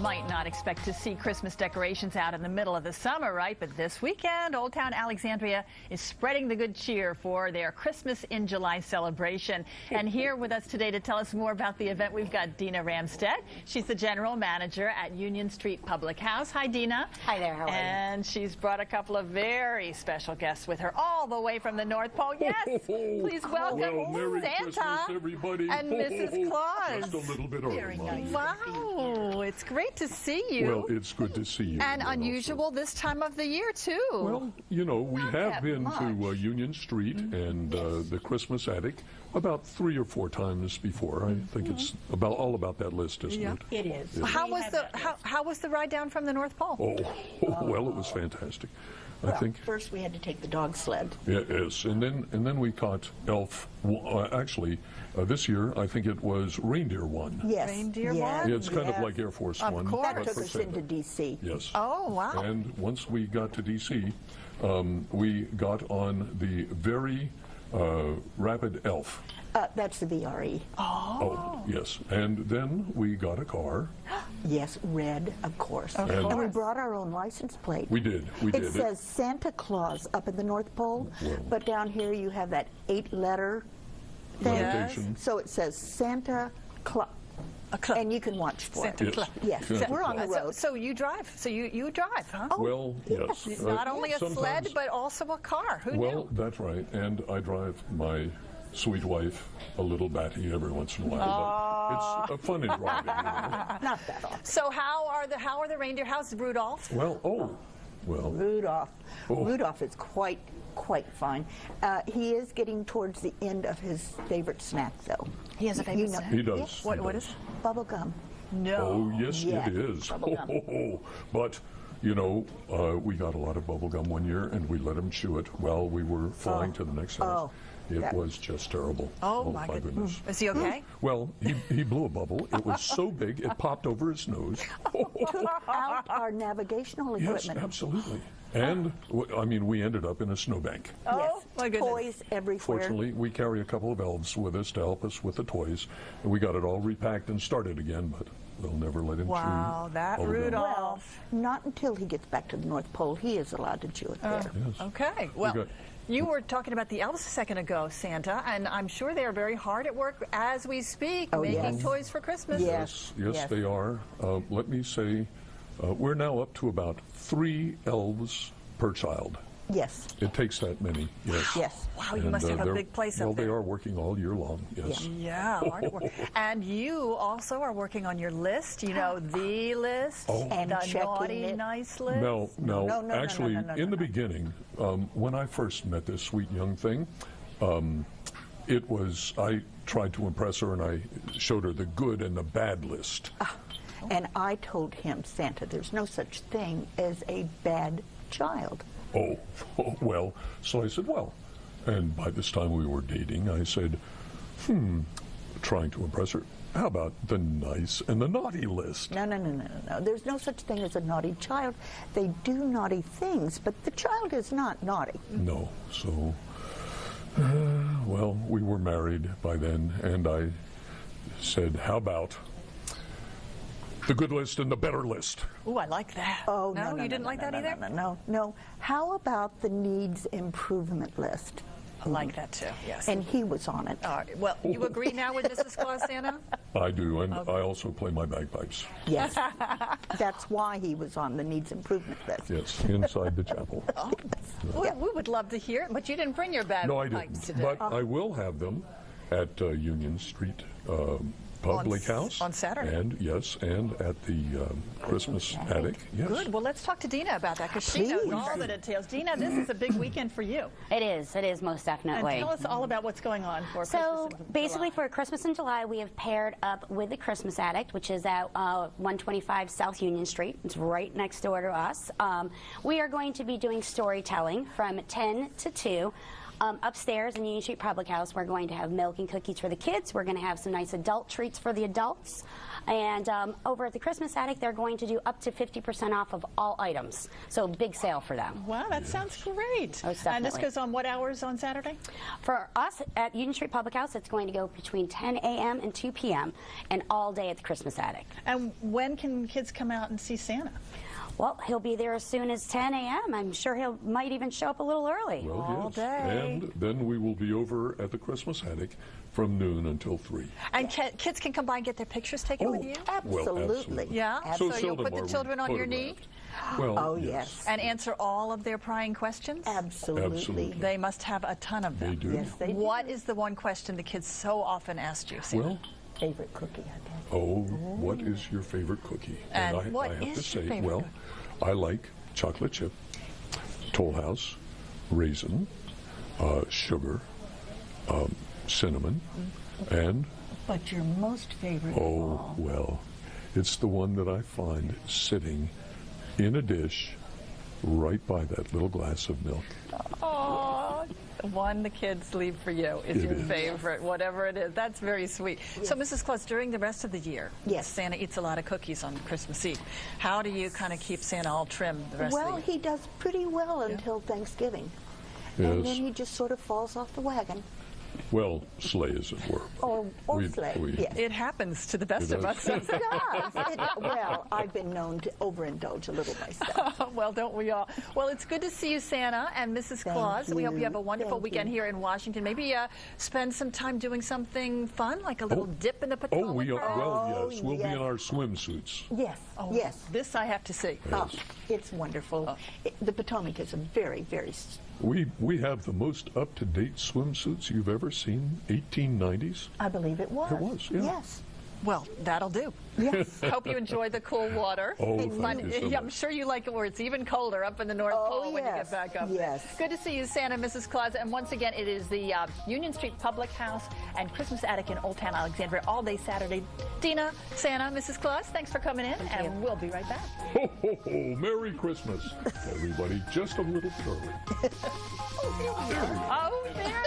might not expect to see Christmas decorations out in the middle of the summer, right? But this weekend, Old Town Alexandria is spreading the good cheer for their Christmas in July celebration. And here with us today to tell us more about the event, we've got Dina Ramstead. She's the general manager at Union Street Public House. Hi, Dina. Hi there, how are you? And she's brought a couple of very special guests with her all the way from the North Pole. Yes, please welcome Merry Santa Christmas, everybody. and Mrs. Claus. Just a little bit early. Very nice. Wow, it's great to see you. Well, it's good to see you. And unusual this time of the year, too. Well, you know, we have been to Union Street and the Christmas attic about 3 or 4 times before. I think it's all about that list, isn't it? It is. Yeah. How was the ride down from the North Pole? Oh, well, it was fantastic. Well, I think first we had to take the dog sled. yes, and then we caught Elf. Actually, this year I think it was Reindeer One. Yes. Reindeer yes. one? Yeah, it's kind of like Air Force One. Course. That but took for us Santa. into D.C. Yes. Oh, wow. And once we got to D.C., we got on the very rapid Elf. That's the VRE. Oh, yes. And then we got a car. Yes, red, of course. course. And we brought our own license plate. We did. We did. It says Santa Claus up at the North Pole, but down here you have that 8-letter thing. Notation. So it says Santa Claus. And you can watch for Santa it. Claus. Yes, Santa we're on the So, road. so you drive. So you drive, huh? Well, yes. It's not only a sled, sometimes- but also a car. Who Well, knew? that's right. And I drive my sweet wife a little batty every once in a while. But it's fun in driving. You know? Not that often. So how are the reindeer? How's Rudolph? Well, Rudolph. Rudolph is quite fine. He is getting towards the end of his favorite snack, though. He has a favorite snack? he does. What he is does. it? Bubble gum. No. Oh, yes, Yeah, it is. bubblegum. But, you know, we got a lot of bubble gum one year, and we let him chew it while we were flying to the next house. It was just terrible. Oh, my goodness. Is he okay? Well, he blew a bubble. It was so big, it popped over his nose. Took out our navigational Yes, equipment. absolutely. And, I mean, we ended up in a snowbank. Oh, Yes, my goodness. toys everywhere. Fortunately, we carry a couple of elves with us to help us with the toys. And we got it all repacked and started again, but we'll never let him Wow, chew. that bubble gum. Rudolph. Well, not until he gets back to the North Pole. He is allowed to chew it there. Yes. Okay. Well, got- you were talking about the elves a second ago, Santa, and I'm sure they are very hard at work as we speak, making yes. toys for Christmas. Yes. Yes, they are. Let me say, we're now up to about 3 elves per child. Yes. It takes that many, yes. Yes. Wow, you must have a they're- big place well, up there. they are working all year long, yes. Yeah, hard at work. And you also are working on your list, you know, the list, And the checking naughty, it. nice list. No. No, Actually, no, in the beginning, when I first met this sweet young thing, I tried to impress her and I showed her the good and the bad list. And I told him, Santa, there's no such thing as a bad child. Oh, well, so I said, well, and by this time we were dating, I said, trying to impress her, how about the nice and the naughty list? No. There's no such thing as a naughty child. They do naughty things, but the child is not naughty. No, so, well, we were married by then, and I said, how about the good list and the better list? Ooh, I like that. Oh, no, you didn't like that either? No. How about the needs improvement list? I like that too, yes. And he was on it. All right. Well, you agree now with Mrs. Claus, Santa? I do, and I also play my bagpipes. Yes. That's why he was on the needs improvement list. Yes, inside the chapel. We would love to hear it, but you didn't bring your bag No, I pipes didn't. today. But I will have them at Union Street Public House. On Saturday. And at the Christmas attic. Yes. Good. Well, let's talk to Dina about that because she knows Please. all the details. Dina, this is a big weekend for you. It is most And definitely. tell us all about what's going on for So Christmas in basically July. for Christmas in July, we have paired up with the Christmas Addict, which is at 125 South Union Street. It's right next door to us. We are going to be doing storytelling from 10 to 2. Upstairs in Union Street Public House, we're going to have milk and cookies for the kids. We're going to have some nice adult treats for the adults. And over at the Christmas Attic, they're going to do up to 50% off of all items. So big sale for them. Wow, that sounds great. Most And this definitely. goes on what hours on Saturday? For us at Union Street Public House, it's going to go between 10 a.m. and 2 p.m. and all day at the Christmas Attic. And when can kids come out and see Santa? Well, he'll be there as soon as 10 a.m. I'm sure he might even show up a little early. Well, All yes. day. And then we will be over at the Christmas Attic from noon until 3. And kids can come by and get their pictures taken with you? Well, Absolutely. Yeah? So So you'll seldom put are the we children on your knee? photographed. Well, Oh, yes. And answer all of their prying questions? Absolutely. Absolutely. They must have a ton of them. They do. Yes, they do. What is the one question the kids so often asked you, Santa? Well, Favorite cookie, I guess. what is your favorite cookie? And I what have to is your say, favorite well, I like chocolate chip, Toll House, raisin, sugar, cinnamon, and But your most favorite of all. well, it's the one that I find sitting in a dish right by that little glass of milk. Oh, the one the kids leave for you is It your is. favorite, whatever it is. That's very sweet. So, Mrs. Claus, during the rest of the year, Yes. Santa eats a lot of cookies on Christmas Eve. How do you kind of keep Santa all trim the rest Well, of the year? he does pretty well until Thanksgiving. And then Yes. he just sort of falls off the wagon. Well, sleigh, as it were. Or sleigh, yes. It happens to the best It of us. does. It does. Well, I've been known to overindulge a little myself. Well, don't we all? Well, it's good to see you, Santa and Mrs. Claus. We hope you have a wonderful Thank weekend you. here in Washington. Maybe spend some time doing something fun, like a little dip in the Potomac. Oh, we are. perhaps? Well, yes, we'll be yes. in our swimsuits. Yes, yes. This I have to see. Oh, it's wonderful. The Potomac is a very, very... We have the most up-to-date swimsuits you've ever seen. 1890s. I believe it was. It was, yeah. Yes. Well, that'll do. Yes. Hope you enjoy the cool water. Oh, It's thank you so I'm much. sure you like it where it's even colder up in the North Oh, Pole when you get yes. back up. Yes. Good to see you, Santa and Mrs. Claus. And once again, it is the Union Street Public House and Christmas Attic in Old Town Alexandria all day Saturday. Dina, Santa, Mrs. Claus, thanks for coming in, and we'll be right back. Ho, ho, ho. Merry Christmas, everybody. Just a little early. Oh, there.